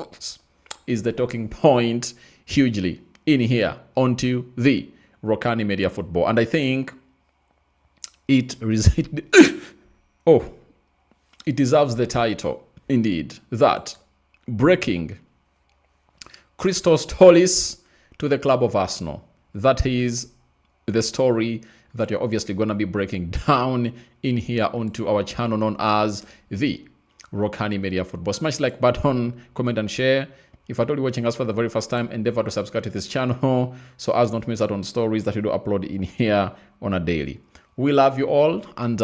Christos is the talking point hugely in here onto the Rokani Media Football. And I think it it deserves the title, indeed, that breaking Christos Tzolis to the club of Arsenal. That is the story that you're obviously going to be breaking down in here onto our channel known as the Rokani Media Football. Smash like button, comment and share. If at all you're watching us for the very first time, endeavor to subscribe to this channel so as not to miss out on stories that we do upload in here on a daily. We love you all, and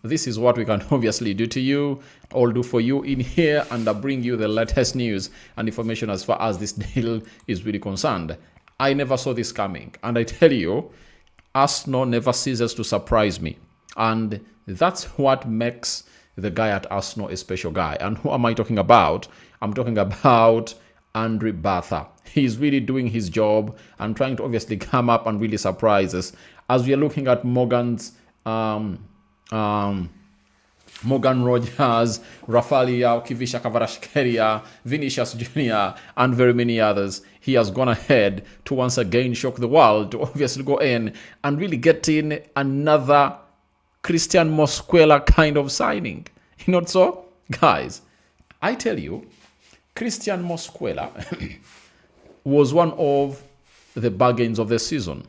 this is what we can obviously do to you, all do for you in here, and bring you the latest news and information as far as this deal is really concerned. I never saw this coming, and I tell you, Arsenal never ceases to surprise me, and that's what makes the guy at Arsenal a special guy. And who am I talking about? I'm talking about Andre Batha. He's really doing his job and trying to obviously come up and really surprise us as we are looking at Morgan Rogers, Rafael Kivisha Kvaratskhelia, Vinicius Jr., and very many others. He has gone ahead to once again shock the world, to obviously go in and really get in another Christian Mosquera kind of signing. You know so? Guys, I tell you, Christian Mosquera was one of the bargains of the season.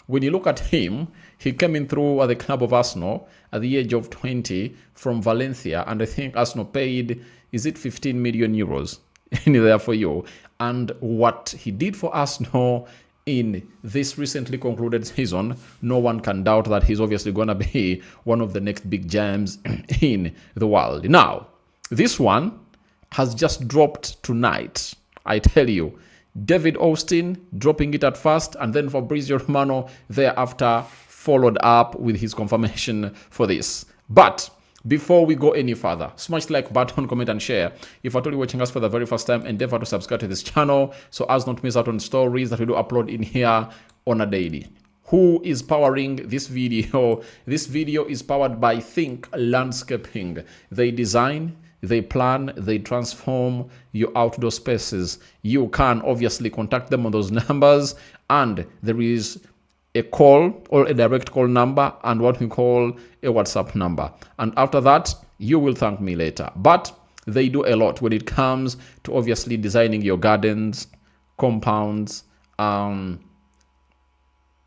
When you look at him, he came in through at the club of Arsenal at the age of 20 from Valencia, and I think Arsenal paid, is it 15 million euros in there for you? And what he did for Arsenal in this recently concluded season, no one can doubt that he's obviously going to be one of the next big gems in the world. Now, this one has just dropped tonight. I tell you, David Ornstein dropping it at first, and then Fabrizio Romano thereafter followed up with his confirmation for this. But before we go any further, smash the like button, comment and share. If at all you're watching us for the very first time, endeavor to subscribe to this channel so as not to miss out on stories that we do upload in here on a daily. Who is powering this video? This video is powered by Think Landscaping. They design, they plan, they transform your outdoor spaces. You can obviously contact them on those numbers, and there is a call or a direct call number and what we call a WhatsApp number. And after that, you will thank me later. But they do a lot when it comes to obviously designing your gardens, compounds,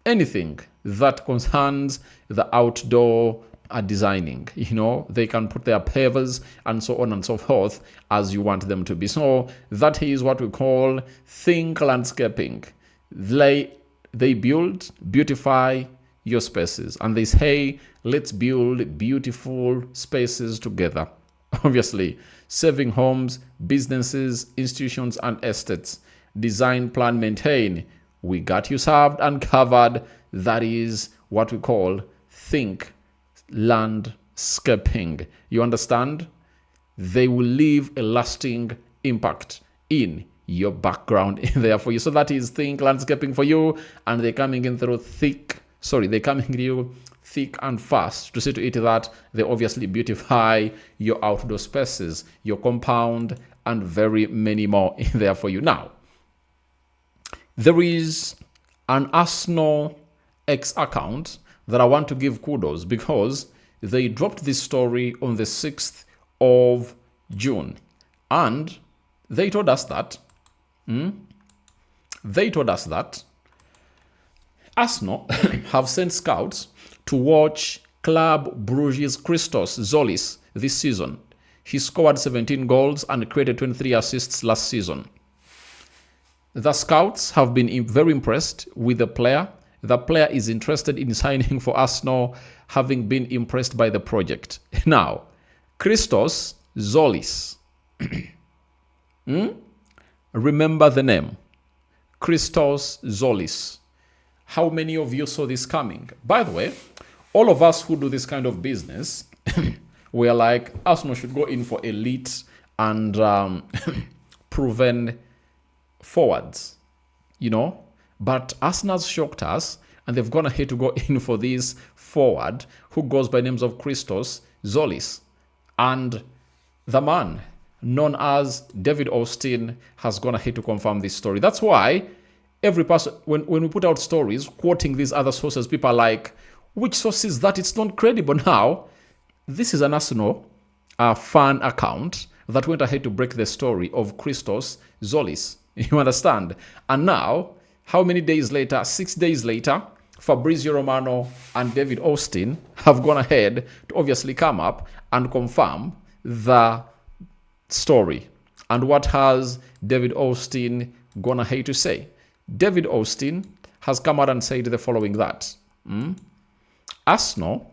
anything that concerns the outdoor designing. You know, they can put their pavers and so on and so forth as you want them to be. So that is what we call Think Landscaping. They build, beautify your spaces, and they say, let's build beautiful spaces together. Obviously, saving homes, businesses, institutions, and estates. Design, plan, maintain. We got you served and covered. That is what we call Think Landscaping. You understand? They will leave a lasting impact in your background in there for you. So that is Think Landscaping for you, and they're coming in through thick and fast to see to it that they obviously beautify your outdoor spaces, your compound, and very many more in there for you. Now, there is an Arsenal X account that I want to give kudos because they dropped this story on the 6th of June, and they told us that Arsenal have sent scouts to watch Club Brugge's Christos Tzolis this season. He scored 17 goals and created 23 assists last season. The scouts have been very impressed with the player. The player is interested in signing for Arsenal, having been impressed by the project. Now, Christos Tzolis. Remember the name. Christos Tzolis. How many of you saw this coming? By the way, all of us who do this kind of business, we're like, Arsenal should go in for elite and proven forwards, you know. But Arsenal's shocked us, and they've gone ahead to go in for this forward who goes by names of Christos Tzolis. And the man known as David Ornstein, has gone ahead to confirm this story. That's why every person, when we put out stories quoting these other sources, people are like, which source is that? It's not credible. Now, this is an Arsenal fan account that went ahead to break the story of Christos Tzolis. You understand? And now, how many days later? 6 days later, Fabrizio Romano and David Ornstein have gone ahead to obviously come up and confirm the story. And what has David Ornstein gone ahead to say? David Ornstein has come out and said the following, that Arsenal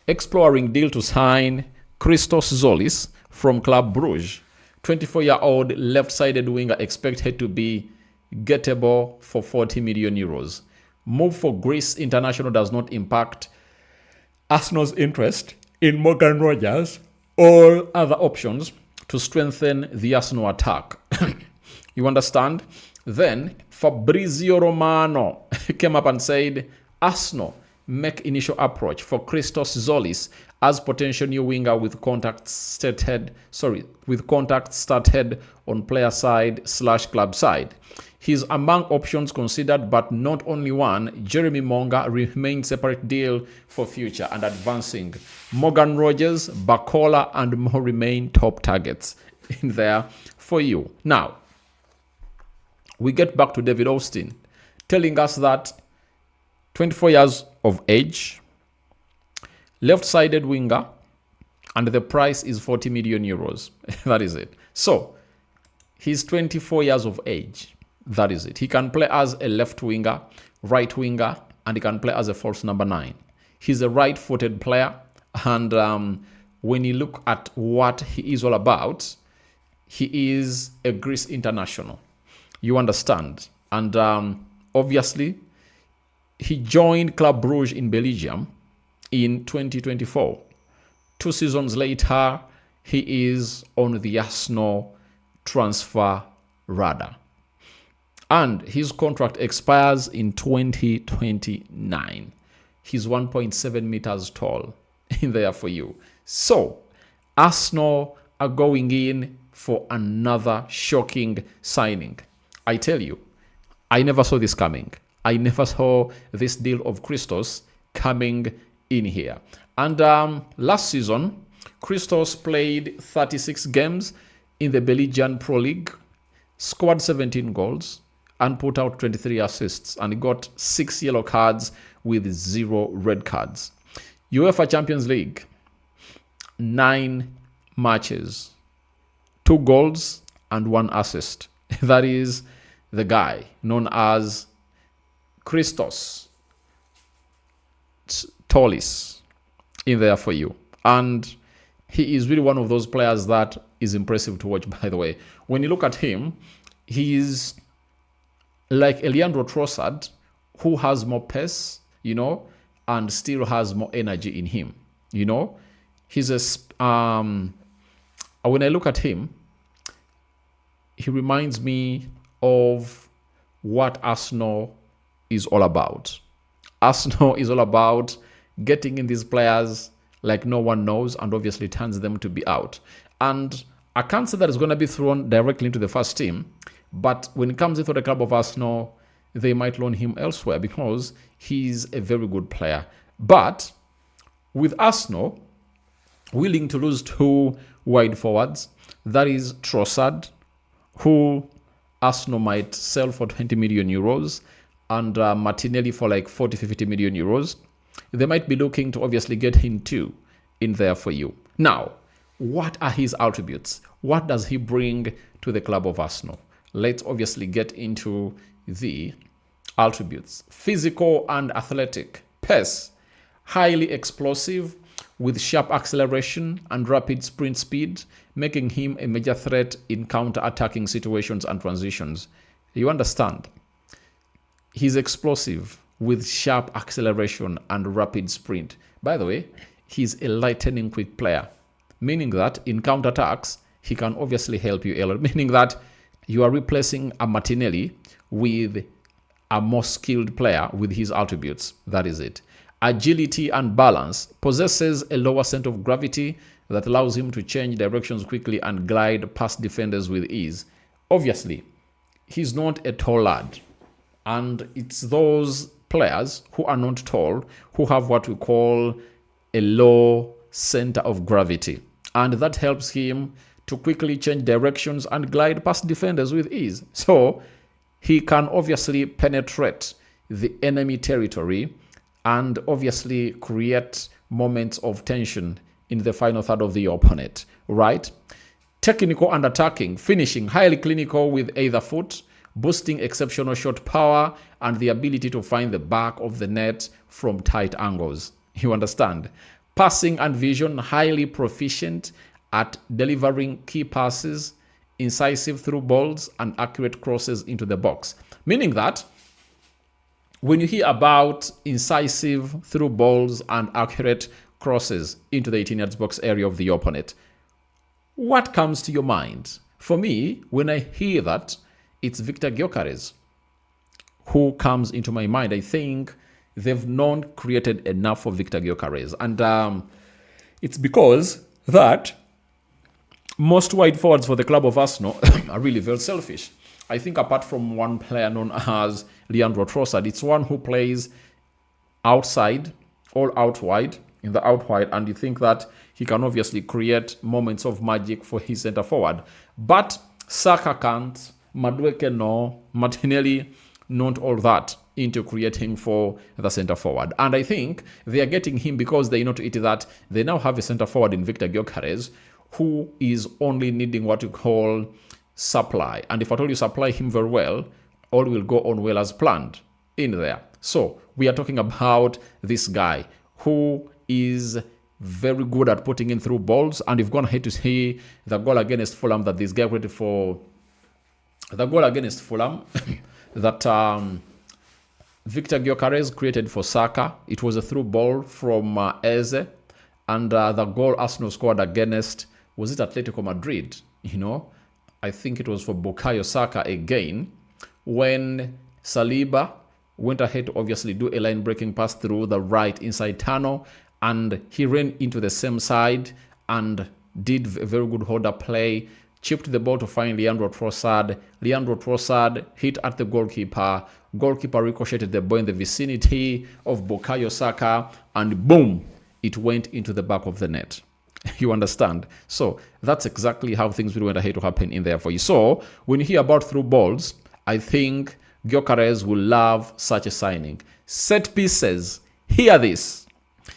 exploring deal to sign Christos Tzolis from Club Brugge. 24-year-old left-sided winger expected to be gettable for 40 million euros. Move for Greece international does not impact Arsenal's interest in Morgan Rogers or other options to strengthen the Arsenal attack. You understand? Then Fabrizio Romano came up and said, Arsenal make initial approach for Christos Tzolis as potential new winger with contact started on player side / club side. He's among options considered, but not only one. Jeremy Monga remains separate deal for future and advancing. Morgan Rogers, Bacola, and more remain top targets in there for you. Now, we get back to David Ornstein telling us that 24 years of age, left-sided winger, and the price is 40 million euros. That is it. So, he's 24 years of age. That is it. He can play as a left winger, right winger, and he can play as a false number 9. He's a right-footed player, and when you look at what he is all about, he is a Greece international. You understand? And obviously, he joined Club Brugge in Belgium in 2024. 2 seasons later, he is on the Arsenal transfer radar. And his contract expires in 2029. He's 1.7 meters tall in there for you. So, Arsenal are going in for another shocking signing. I tell you, I never saw this coming. I never saw this deal of Christos coming in here. And last season, Christos played 36 games in the Belgian Pro League, scored 17 goals, and put out 23 assists, and he got 6 yellow cards with 0 red cards. UEFA Champions League, 9 matches, 2 goals and 1 assist. That is the guy known as Christos Tzolis in there for you. And he is really one of those players that is impressive to watch, by the way. When you look at him, he's like Leandro Trossard, who has more pace, and still has more energy in him, He's when I look at him, he reminds me of what Arsenal is all about. Arsenal is all about getting in these players like no one knows and obviously turns them to be out. And I can't say that it's going to be thrown directly into the first team, but when it comes into the club of Arsenal, they might loan him elsewhere because he's a very good player. But with Arsenal willing to lose 2 wide forwards, that is Trossard, who Arsenal might sell for 20 million euros, and Martinelli for like 40-50 million euros. They might be looking to obviously get him too in there for you. Now, what are his attributes? What does he bring to the club of Arsenal? Let's obviously get into the attributes. Physical and athletic. Pace. Highly explosive with sharp acceleration and rapid sprint speed, making him a major threat in counter-attacking situations and transitions. You understand? He's explosive with sharp acceleration and rapid sprint. By the way, he's a lightning quick player, meaning that in counterattacks, he can obviously help you a lot, meaning that you are replacing a Martinelli with a more skilled player with his attributes. That is it. agility and balance, possesses a lower center of gravity that allows him to change directions quickly and glide past defenders with ease. Obviously, he's not a tall lad. And it's those players who are not tall who have what we call a low center of gravity. And that helps him to quickly change directions and glide past defenders with ease. So he can obviously penetrate the enemy territory and obviously create moments of tension in the final third of the opponent, right? Technical and attacking, finishing, highly clinical with either foot, boosting exceptional shot power and the ability to find the back of the net from tight angles. You understand? Passing and vision, highly proficient at delivering key passes, incisive through balls, and accurate crosses into the box. Meaning that when you hear about incisive through balls and accurate crosses into the 18 yards box area of the opponent, what comes to your mind? For me, when I hear that, it's Victor Gyökeres who comes into my mind. I think they've not created enough for Victor Gyökeres. And it's because that most wide forwards for the club of Arsenal are really very selfish. I think apart from one player known as Leandro Trossard, it's one who plays outside, all out wide, in the out wide, and you think that he can obviously create moments of magic for his center forward. But Saka can't, Madueke no, Martinelli not all that into creating for the center forward. And I think they are getting him because they know to it that they now have a center forward in Victor Gyökeres who is only needing what you call supply. And if at all you supply him very well, all will go on well as planned in there. So we are talking about this guy who is very good at putting in through balls. And you've gone ahead to see the goal against Fulham that this guy created for the goal against Fulham that Victor Gyökeres created for Saka. It was a through ball from Eze. And the goal Arsenal scored against, was it Atletico Madrid? You know, I think it was for Bukayo Saka again, when Saliba went ahead to obviously do a line breaking pass through the right inside tunnel, and he ran into the same side and did a very good hold up play, chipped the ball to find Leandro Trossard. Leandro Trossard hit at the goalkeeper. Goalkeeper ricocheted the ball in the vicinity of Bukayo Saka, and boom, it went into the back of the net. You understand? So that's exactly how things will went ahead to happen in there for you. So when you hear about through balls, I think Gyökeres will love such a signing. Set pieces. Hear this.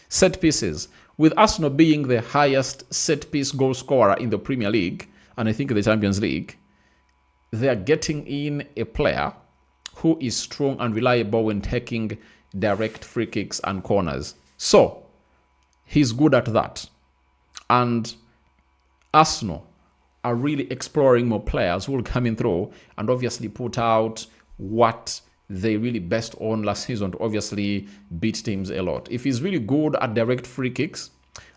Set pieces. With Arsenal being the highest set piece goal scorer in the Premier League, and I think the Champions League, they are getting in a player who is strong and reliable when taking direct free kicks and corners. So he's good at that. And Arsenal are really exploring more players who will come in through and obviously put out what they really best on last season to obviously beat teams a lot. If he's really good at direct free kicks,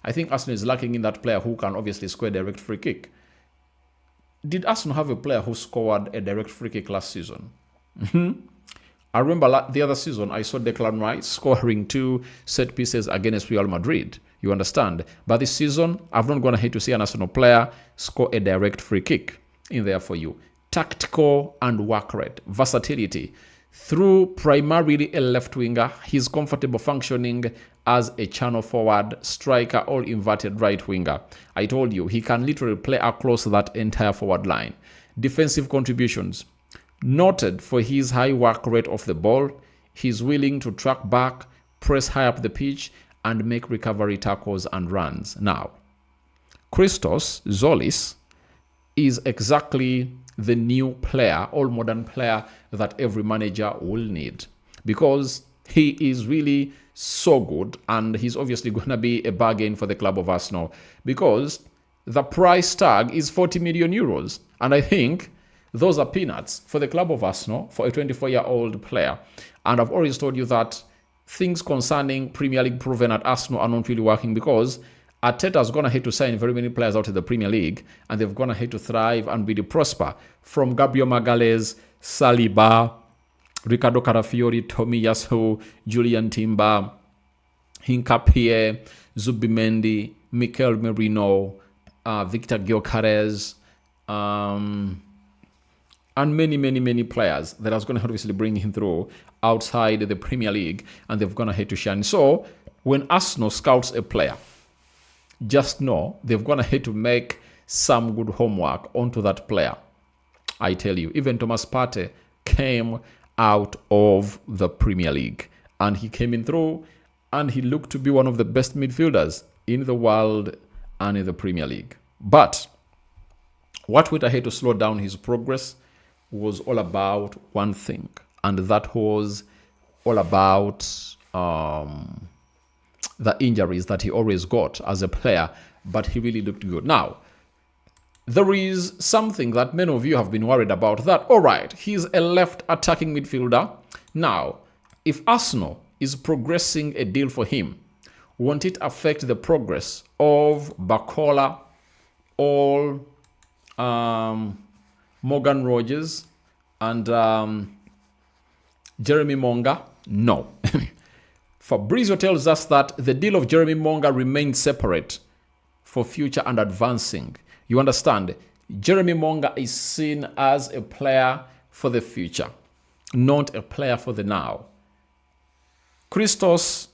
I think Arsenal is lacking in that player who can obviously score a direct free kick. Did Arsenal have a player who scored a direct free kick last season? I remember the other season, I saw Declan Rice scoring 2 set pieces against Real Madrid. You understand? But this season, I've not gone ahead to see an Arsenal player score a direct free kick in there for you. Tactical and work rate, versatility. Through primarily a left winger, he's comfortable functioning as a channel forward, striker, or inverted right winger. I told you, he can literally play across that entire forward line. Defensive contributions. Noted for his high work rate off the ball, he's willing to track back, press high up the pitch, and make recovery tackles and runs. Now, Christos, Tzolis, is exactly the new player, all modern player that every manager will need, because he is really so good, and he's obviously going to be a bargain for the club of Arsenal, because the price tag is 40 million euros. And I think those are peanuts for the club of Arsenal for a 24-year-old player. And I've always told you that things concerning Premier League proven at Arsenal are not really working, because Arteta's gone ahead to sign very many players out of the Premier League, and they've gone ahead to thrive and really prosper. From Gabriel Magalhaes, Saliba, Ricardo Carafiori, Tomiyasu, Julian Timber, Hincapie, Zubimendi, Mikel Merino, Victor Gyökeres, and many players that are going to obviously bring him through outside the Premier League, and they've gone ahead to shine. So when Arsenal scouts a player, just know they've gone ahead to make some good homework onto that player. I tell you, even Thomas Partey came out of the Premier League, and he came in through, and he looked to be one of the best midfielders in the world and in the Premier League. But what went ahead to slow down his progress was all about one thing, and that was all about the injuries that he always got as a player, but he really looked good. Now, there is something that many of you have been worried about, that, all right, he's a left attacking midfielder. Now, if Arsenal is progressing a deal for him, won't it affect the progress of Bakola or Morgan Rogers and Jeremy Monga? No. Fabrizio tells us that the deal of Jeremy Monga remains separate for future and advancing. You understand? Jeremy Monga is seen as a player for the future, not a player for the now. Christos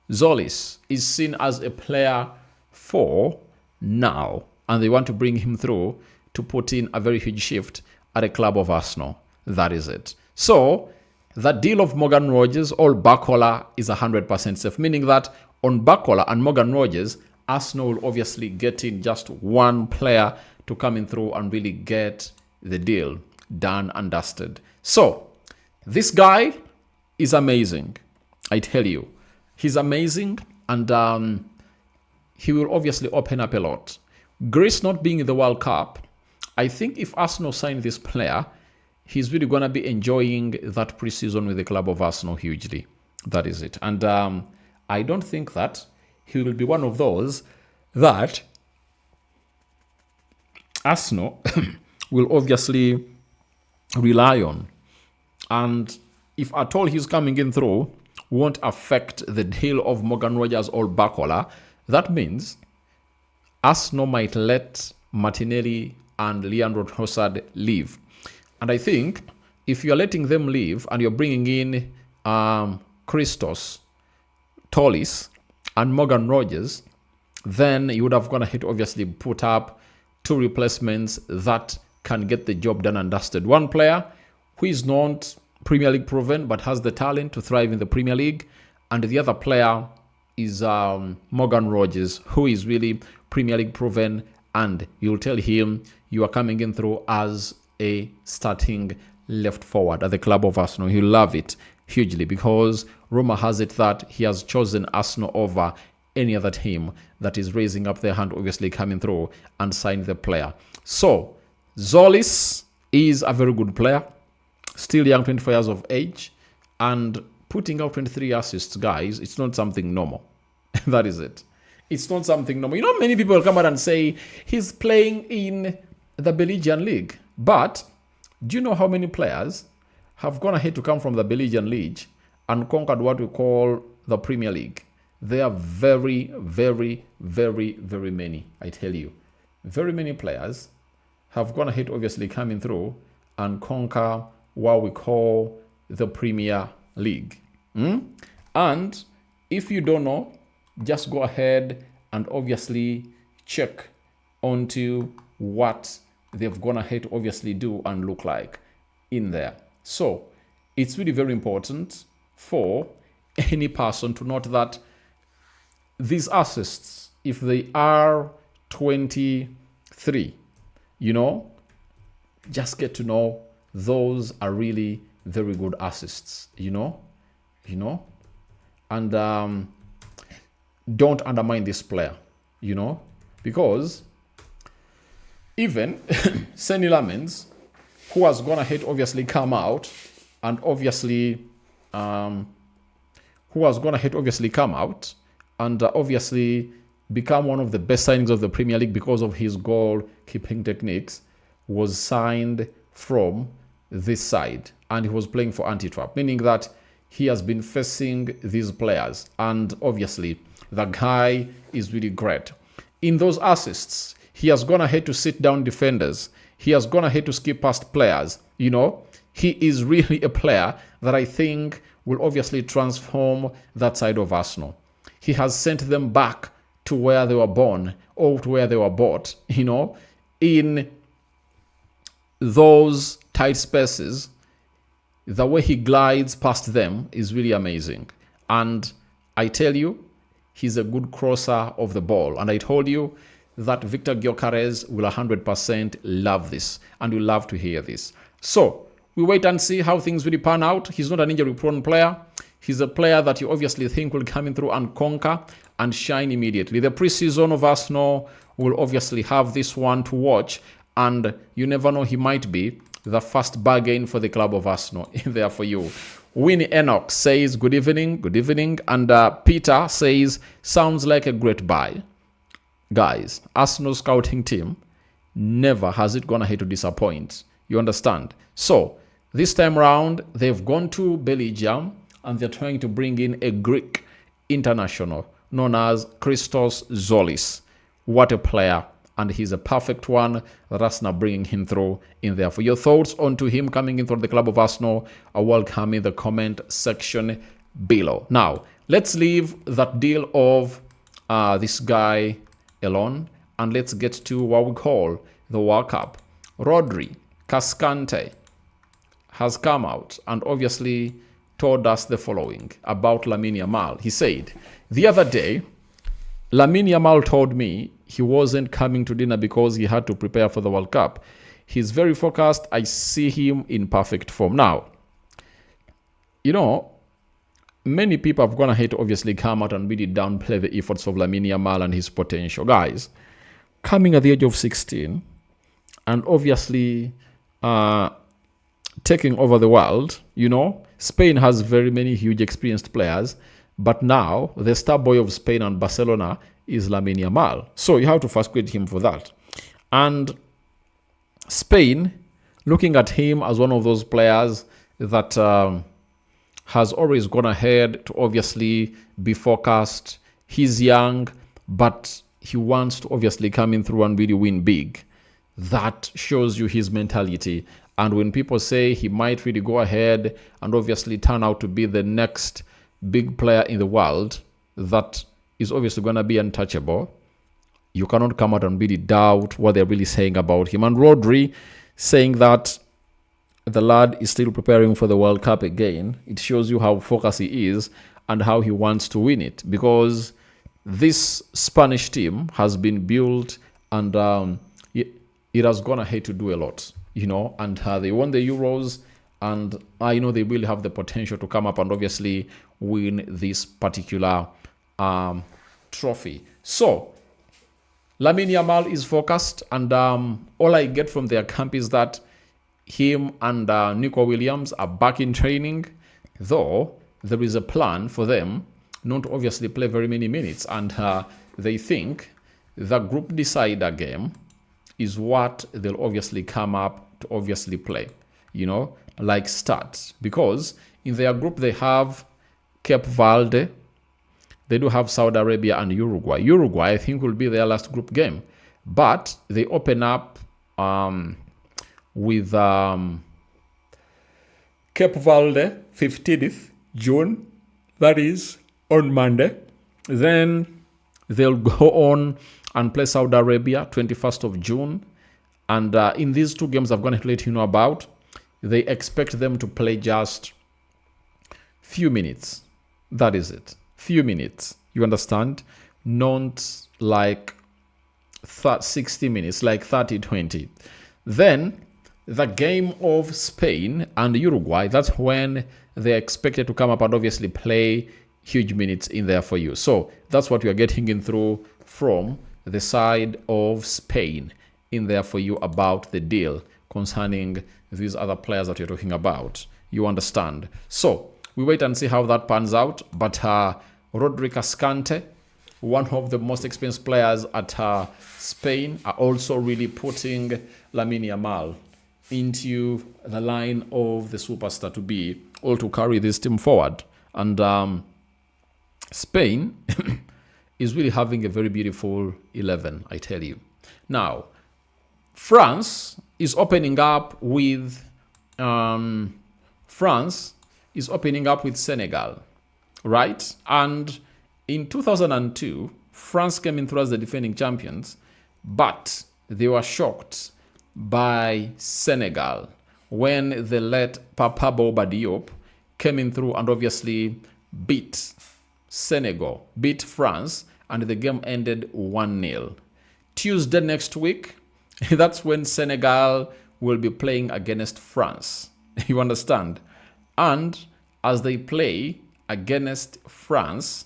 Tzolis is seen as a player for now, and they want to bring him through to put in a very huge shift at a club of Arsenal. That is it. So that deal of Morgan Rogers or Bakola is 100% safe, meaning that on Bakola and Morgan Rogers, Arsenal will obviously get in just one player to come in through and really get the deal done and dusted. So this guy is amazing. I tell you, he's amazing, and he will obviously open up a lot. Greece not being in the World Cup, I think if Arsenal sign this player, he's really going to be enjoying that preseason with the club of Arsenal hugely. That is it. And I don't think that he will be one of those that Arsenal will obviously rely on. And if at all he's coming in through, won't affect the deal of Morgan Rogers or Bakola. That means Arsenal might let Martinelli and Leandro Trossard leave. And I think if you're letting them leave and you're bringing in Christos, Tzolis, and Morgan Rogers, then you would have gone ahead to obviously put up two replacements that can get the job done and dusted. One player who is not Premier League proven but has the talent to thrive in the Premier League, and the other player is Morgan Rogers, who is really Premier League proven, and you'll tell him you are coming in through as a starting left forward at the club of Arsenal. He'll love it hugely, because rumor has it that he has chosen Arsenal over any other team that is raising up their hand, obviously coming through and sign the player. So Tzolis is a very good player, still young, 24 years of age, and putting out 23 assists, guys, it's not something normal. That is it. It's not something normal. You know, many people come out and say he's playing in the Belgian league. But do you know how many players have gone ahead to come from the Belgian league and conquered what we call the Premier League? There are very many, I tell you. Very many players have gone ahead, obviously coming through and conquer what we call the Premier League. And if you don't know, just go ahead and obviously check onto what they've gone ahead to obviously do and look like in there. So it's really very important for any person to note that these assists, if they are 23, you know, just get to know those are really very good assists, you know, and don't undermine this player, you know, because even Senny Lamens, who has gone ahead, obviously come out and obviously become one of the best signings of the Premier League because of his goal-keeping techniques, was signed from this side, and he was playing for Antwerp, meaning that he has been facing these players. And obviously, the guy is really great. In those assists, he has gone ahead to sit down defenders. He has gone ahead to skip past players. You know, he is really a player that I think will obviously transform that side of Arsenal. He has sent them back to where they were born or to where they were bought, you know, in those tight spaces. The way he glides past them is really amazing. And I tell you, he's a good crosser of the ball. And I told you that Victor Gyökeres will 100% love this and will love to hear this. So we wait and see how things really pan out. He's not an injury-prone player. He's a player that you obviously think will come in through and conquer and shine immediately. The preseason of Arsenal will obviously have this one to watch. And you never know, he might be the first bargain for the club of Arsenal in there for you. Winnie Enoch says, good evening, good evening. And Peter says, sounds like a great buy. Guys, Arsenal scouting team, never has it gone ahead to disappoint. You understand? So, this time round, they've gone to Belgium and they're trying to bring in a Greek international known as Christos Tzolis. What a player. And he's a perfect one that Arsenal bringing him through in there. For your thoughts onto him coming in through the club of Arsenal are welcome in the comment section below. Now, let's leave that deal of this guy alone and let's get to what we call the World Cup. Rodri Cascante has come out and obviously told us the following about Lamine Yamal. He said, the other day, Lamine Yamal told me he wasn't coming to dinner because he had to prepare for the World Cup. He's very focused. I see him in perfect form. Now, you know, many people have gone ahead to obviously come out and really downplay the efforts of Lamine Yamal and his potential. Guys, coming at the age of 16 and obviously taking over the world, you know, Spain has very many huge experienced players. But now, the star boy of Spain and Barcelona is Lamine Yamal. So you have to first credit him for that. And Spain, looking at him as one of those players that has always gone ahead to obviously be focused. He's young, but he wants to obviously come in through and really win big. That shows you his mentality. And when people say he might really go ahead and obviously turn out to be the next big player in the world that is obviously going to be untouchable, you cannot come out and really doubt what they're really saying about him. And Rodri saying that the lad is still preparing for the World Cup again, it shows you how focused he is and how he wants to win it, because this Spanish team has been built and it has gone ahead to do a lot, you know, and they won the Euros. And I know they will have the potential to come up and obviously win this particular trophy. So, Lamine Yamal is focused. And all I get from their camp is that him and Nico Williams are back in training. Though, there is a plan for them not to obviously play very many minutes. And they think the group decider game is what they'll obviously come up to obviously play. You know, like stats, because in their group they have Cape Verde, they do have Saudi Arabia and Uruguay. Uruguay, I think, will be their last group game, but they open up with Cape Verde 15th June, that is on Monday. Then they'll go on and play Saudi Arabia 21st of June, and in these two games I'm going to let you know about, they expect them to play just few minutes. That is it. Few minutes. You understand? Not like 60 minutes, like 30, 20. Then the game of Spain and Uruguay, that's when they're expected to come up and obviously play huge minutes in there for you. So that's what we are getting in through from the side of Spain in there for you about the deal concerning these other players that you're talking about. You understand? So we wait and see how that pans out. But Rodri Cascante, one of the most experienced players at Spain, are also really putting Lamine Yamal into the line of the superstar to be or to carry this team forward. And Spain is really having a very beautiful 11, I tell you. Now, France is opening up with Senegal, right? And in 2002, France came in through as the defending champions, but they were shocked by Senegal when the late Papa Bouba Diop came in through and obviously beat France, and the game ended 1-0. Tuesday next week, that's when Senegal will be playing against France. You understand? And as they play against France,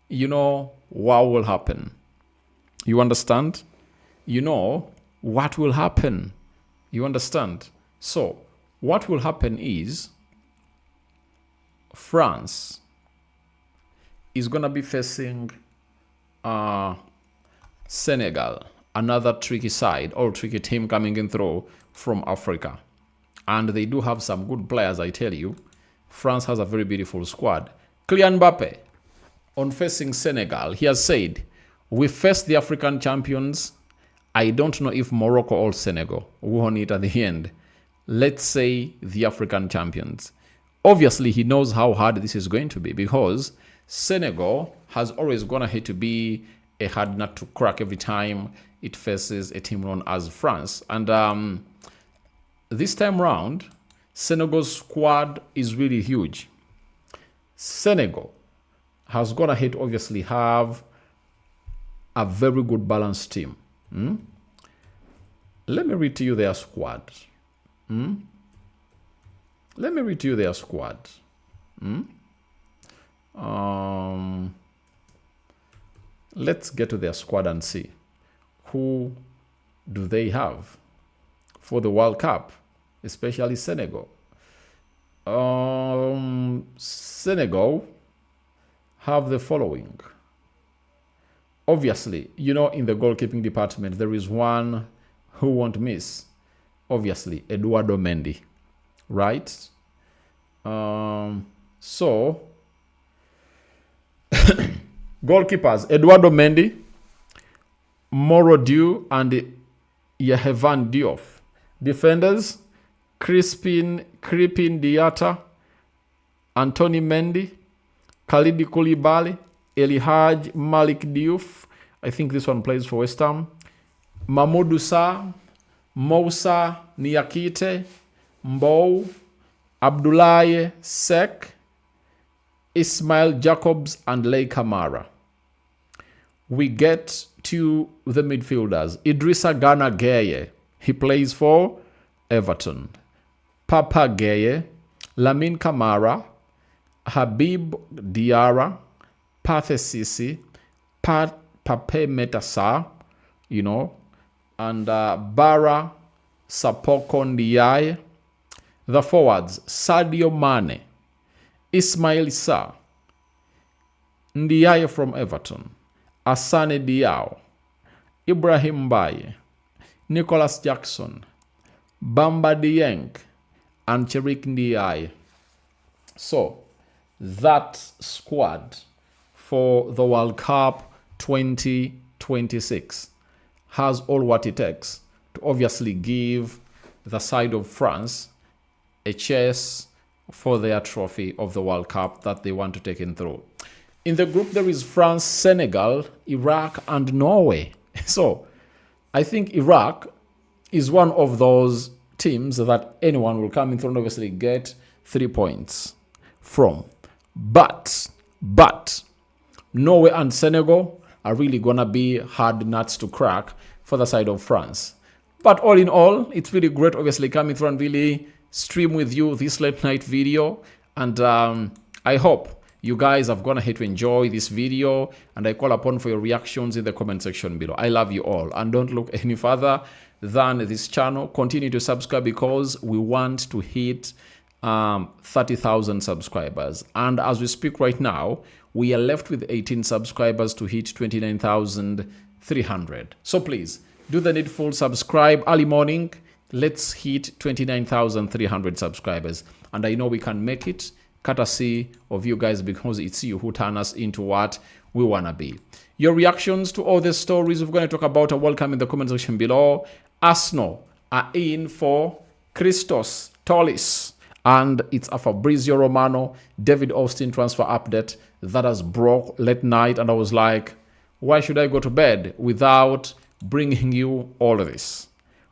you know what will happen. You understand? You know what will happen. You understand? So, what will happen is France is going to be facing Senegal, another tricky side or tricky team coming in through from Africa. And they do have some good players, I tell you. France has a very beautiful squad. Kylian Mbappe, on facing Senegal, he has said, we face the African champions. I don't know if Morocco or Senegal will win it at the end. Let's say the African champions. Obviously, he knows how hard this is going to be because Senegal has always gone ahead to be a hard nut to crack every time it faces a team known as France. And this time round, Senegal's squad is really huge. Senegal has gone ahead to obviously have a very good balanced team. Let me read to you their squad. Let's get to their squad and see who do they have for the World Cup, especially Senegal. Senegal have the following. Obviously, you know, in the goalkeeping department, there is one who won't miss. Obviously, Eduardo Mendy, right? So, goalkeepers, Eduardo Mendy, Moro Dieu, and Yehevan Diouf. Defenders, Crepin Diatta, Anthony Mendy, Khalidi Koulibaly, Elihaj Malik Diouf. I think this one plays for West Ham. Mamadou Sarr, Moussa Niakite, Mbou, Abdoulaye Seck, Ismail Jacobs, and Lei Kamara. We get to the midfielders. Idrissa Gana Gueye, he plays for Everton. Papa Gueye, Lamine Kamara, Habib Diarra, Pathe Sisi, Pape Metasa, you know, and Bara Sapoko Ndiaye. The forwards, Sadio Mane, Ismail Sarr, Ndiaye from Everton, Asane Diao, Ibrahim Mbaye, Nicholas Jackson, Bamba Dieng, and Cherik Ndiaye. So, that squad for the World Cup 2026 has all what it takes to obviously give the side of France a chase for their trophy of the World Cup that they want to take in through. In the group, there is France, Senegal, Iraq, and Norway. So, I think Iraq is one of those teams that anyone will come in through and obviously get 3 points from. But Norway and Senegal are really going to be hard nuts to crack for the side of France. But all in all, it's really great obviously coming through and really stream with you this late night video. And I hope you guys have gone ahead to enjoy this video, and I call upon for your reactions in the comment section below. I love you all, and don't look any further than this channel. Continue to subscribe because we want to hit 30,000 subscribers. And as we speak right now, we are left with 18 subscribers to hit 29,300. So please do the needful, subscribe early morning, Let's hit 29,300 subscribers. And I know we can make it, courtesy of you guys, because it's you who turn us into what we want to be. Your reactions to all the stories we're going to talk about are welcome in the comment section below. Arsenal are in for Christos, Tzolis, and it's a Fabrizio Romano, David Ornstein transfer update that has broke late night, and I was like, why should I go to bed without bringing you all of this?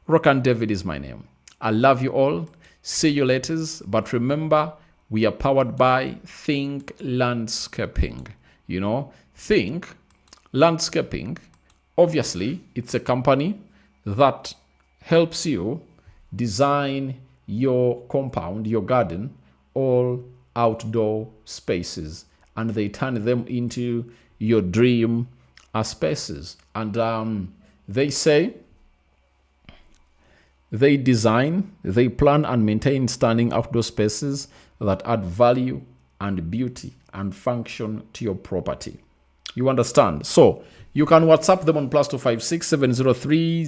Rokani David is my name. I love you all. See you later. But remember, we are powered by Think Landscaping. You know, Think Landscaping, obviously, it's a company that helps you design your compound, your garden, all outdoor spaces, and they turn them into your dream spaces. And they say they design, they plan and maintain stunning outdoor spaces that add value and beauty and function to your property. You understand? So you can WhatsApp them on +256 703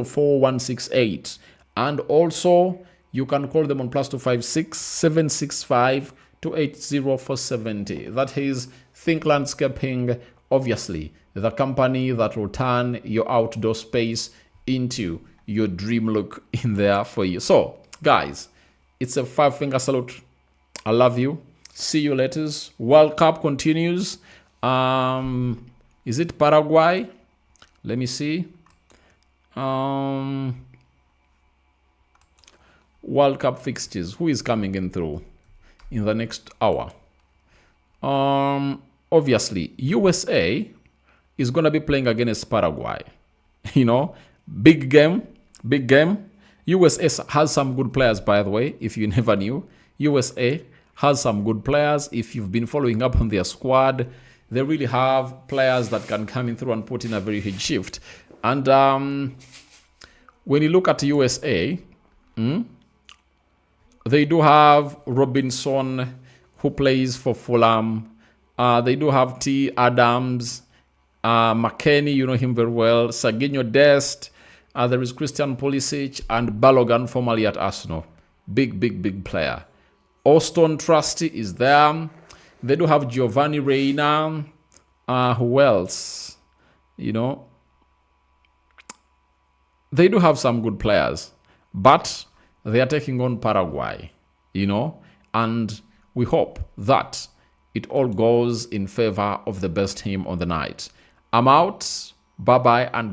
004 168, and also you can call them on +256 765 280 470. That is Think Landscaping, obviously the company that will turn your outdoor space into your dream look in there for you. So guys, it's a 5-finger salute. I love you. See you later. World Cup continues. Is it Paraguay? Let me see. World Cup fixtures. Who is coming in through in the next hour? Obviously, USA is going to be playing against Paraguay. You know, big game, big game. USA has some good players, by the way, if you never knew. USA has some good players. If you've been following up on their squad, they really have players that can come in through and put in a very huge shift. And when you look at USA, they do have Robinson, who plays for Fulham. They do have T. Adams, McKennie, you know him very well, Serginho Dest. There is Christian Pulisic and Balogun, formerly at Arsenal. Big player. Austin Trusty is there. They do have Giovanni Reina. Who else? You know, they do have some good players, but they are taking on Paraguay, you know, and we hope that it all goes in favor of the best team on the night. I'm out. Bye-bye and